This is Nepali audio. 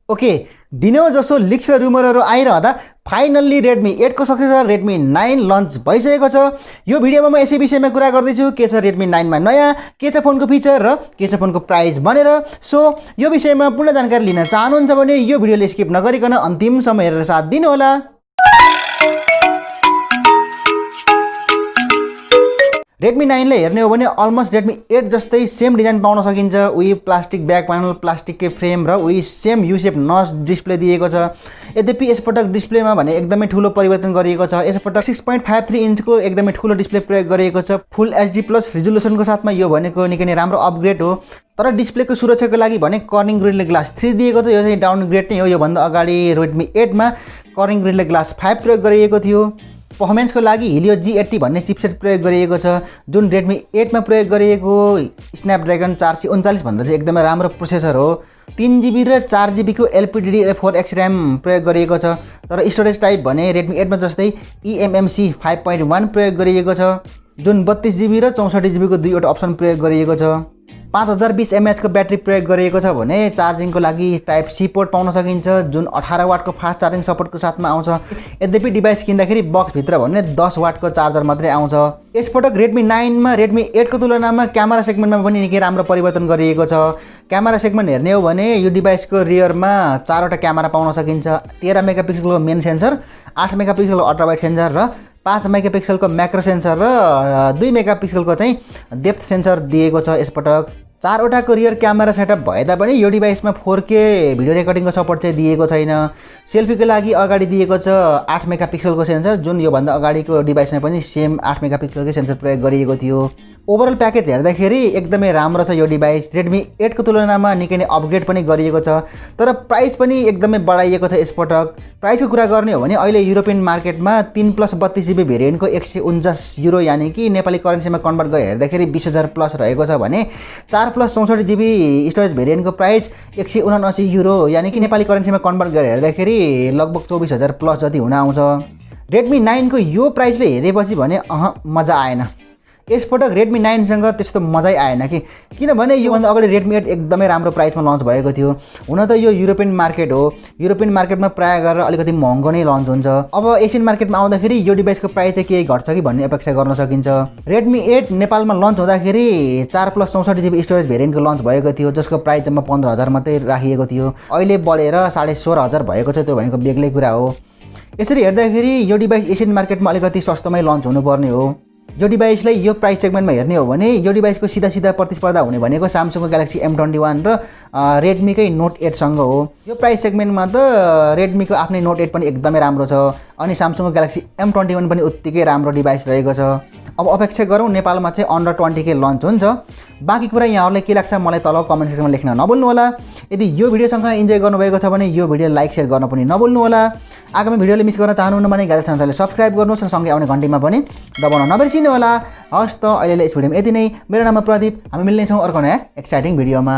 ओके, दिनौ जसो लिक्स र रुमरहरू आइरहँदा फाइनल्ली Redmi 8 को सक्सेसर Redmi 9 लन्च भइसकेको छ। यो भिडियोमा म यसै विषयमा कुरा गर्दैछु, के छ Redmi 9 मा नयाँ, के छ फोनको फिचर र के छ फोनको प्राइस भनेर। सो यो विषयमा पूर्ण जानकारी लिन चाहनुहुन्छ भने यो भिडियोले स्किप नगरिकन अन्तिमसम्म हेरेर साथ दिनु होला। Redmi 9 ले हेर्ने हो भने अलमोस्ट Redmi 8 जस्तै सेम डिजाइन पाउन सकिन्छ। उही प्लास्टिक ब्याक प्यानल, प्लास्टिककै फ्रेम र उही सेम यू शेप नच डिस्प्ले दिएको छ। यद्यपि यसपटक डिस्प्लेमा भने एकदमै ठुलो परिवर्तन गरिएको छ। यसपटक 6.53 इन्चको एकदमै ठुलो डिस्प्ले प्रयोग गरिएको छ। फुल HD प्लस रिजोल्युसनको साथमा यो भनेको निकै नै राम्रो अपग्रेड हो। तर डिस्प्लेको सुरक्षाको लागि भने कर्निङ ग्रिडले ग्लास 3 दिएको छ। यो चाहिँ डाउनग्रेड नै हो। यो भन्दा अगाडि Redmi 8 मा कर्निङ ग्रिडले ग्लास 5 प्रयोग गरिएको थियो। पर्फर्मेन्सको लागि Helio G80 भन्ने चिपसेट प्रयोग गरिएको छ, जुन Redmi 8 मा प्रयोग गरिएको स्न्यापड्र्यागन 439 भन्दा चाहिँ एकदमै राम्रो प्रोसेसर हो। 3GB र 4GB को LPDDR4X र्याम प्रयोग गरिएको छ। तर स्टोरेज टाइप भने Redmi 8 मा जस्तै eMMC 5.1 प्रयोग गरिएको छ, जुन 32GB र 64GB को दुईवटा अप्सन प्रयोग गरिएको छ। 5020 mAh को ब्याट्री प्रयोग गरिएको छ भने चार्जिङको लागि टाइप सी पोर्ट पाउन सकिन्छ, जुन 18 वाटको फास्ट चार्जिङ सपोर्टको साथमा आउँछ। यद्यपि डिभाइस किन्दाखेरि बक्सभित्र भने 10 वाटको चार्जर मात्रै आउँछ। यसपटक Redmi 9 मा Redmi 8 को तुलनामा क्यामेरा सेगमेन्टमा पनि निकै राम्रो परिवर्तन गरिएको छ। क्यामेरा सेगमेन्ट हेर्ने हो भने यो डिभाइसको रियरमा 4वटा क्यामेरा पाउन सकिन्छ। 13 मेगापिक्सलको मेन सेन्सर, 8 मेगापिक्सलको अल्ट्रा वाइड सेन्सर र 5 मेगापिक्सलको म्याक्रो सेन्सर र 2 मेगापिक्सलको चाहिँ डेप्थ सेन्सर दिएको छ। यसपटक 4वटाको रियर क्यामेरा सेटअप भए तापनि यो डिभाइसमा 4K भिडियो रेकर्डिङको सपोर्ट चाहिँ दिएको छैन। सेल्फीको लागि अगाडि दिएको छ 8 मेगापिक्सलको सेन्सर, जुन योभन्दा अगाडिको डिभाइसमा पनि सेम 8 मेगापिक्सलकै सेन्सर प्रयोग गरिएको थियो। ओभरअल प्याकेज हेर्दाखेरि एकदमै राम्रो छ यो डिभाइस। Redmi 8 को तुलनामा निकै नै अपग्रेड पनि गरिएको छ, तर प्राइस पनि एकदमै बढाइएको छ। यसपटक प्राइसको कुरा गर्ने हो भने अहिले युरोपियन मार्केटमा 3+32GB भेरिएन्टको 149 युरो यानि कि नेपाली करेन्सीमा कन्भर्ट गरेर हेर्दाखेरि 20,000 प्लस रहेको छ भने 4+64GB स्टोरेज भेरिएन्टको प्राइस 179 युरो यानि कि नेपाली करेन्सीमा कन्भर्ट गरेर हेर्दाखेरि लगभग 24,000 प्लस जति हुन आउँछ। Redmi 9 को यो प्राइसले हेरेपछि भने मजा आएन। यसपटक Redmi 9 सँग त्यस्तो मजै आएन कि, किनभने योभन्दा अगाडि Redmi 8 एकदमै राम्रो प्राइसमा लन्च भएको थियो। हुन त यो युरोपियन मार्केट हो, युरोपियन मार्केटमा प्राय गरेर अलिकति महँगो नै लन्च हुन्छ। अब एसियन मार्केटमा आउँदाखेरि यो डिभाइसको प्राइस चाहिँ केही घट्छ कि भन्ने अपेक्षा गर्न सकिन्छ। Redmi 8 नेपालमा लन्च हुँदाखेरि 4+64GB स्टोरेज भेरिएन्टको लन्च भएको थियो, जसको प्राइस जम्मा 15,000 मात्रै राखिएको थियो। अहिले बढेर 16,500 भएको छ। त्यो भनेको बेग्लै कुरा हो। यसरी हेर्दाखेरि यो डिभाइस एसियन मार्केटमा अलिकति सस्तोमै लन्च हुनुपर्ने हो। यो डिभाइसलाई यो प्राइस सेगमेन्टमा हेर्ने हो भने यो डिभाइसको सिधा प्रतिस्पर्धा हुने भनेको Samsungको Galaxy M21 र Redmiकै Note 8 सँग हो। यो प्राइस सेगमेन्टमा त Redmiको आफ्नै Note 8 पनि एकदमै राम्रो छ, अनि Samsungको Galaxy M21 पनि उत्तिकै राम्रो डिभाइस रहेको छ। अब अपेक्षा गरौँ नेपालमा चाहिँ अन्डर 20K लन्च हुन्छ। बाँकी कुरा यहाँहरूलाई के लाग्छ मलाई तल कमेन्ट सेक्सनमा लेख्न नभुल्नु होला। यदि यो भिडियोसँग इन्जोय गर्नुभएको छ भने यो भिडियो लाइक शेयर गर्न पनि नभुल्नु होला। आगामी भिडियोले मिस गर्न चाहनुहुन्न भने Gadget Sansarले सब्स्क्राइब गर्नुहोस् र सँगै आउने घन्टीमा पनि दबाउन नबिर्सिनु होला। हस् त अहिलेलाई यस भिडियोमा यति नै। मेरो नाम प्रदीप, हामी मिल्नेछौँ अर्को नयाँ एक्साइटिङ भिडियोमा।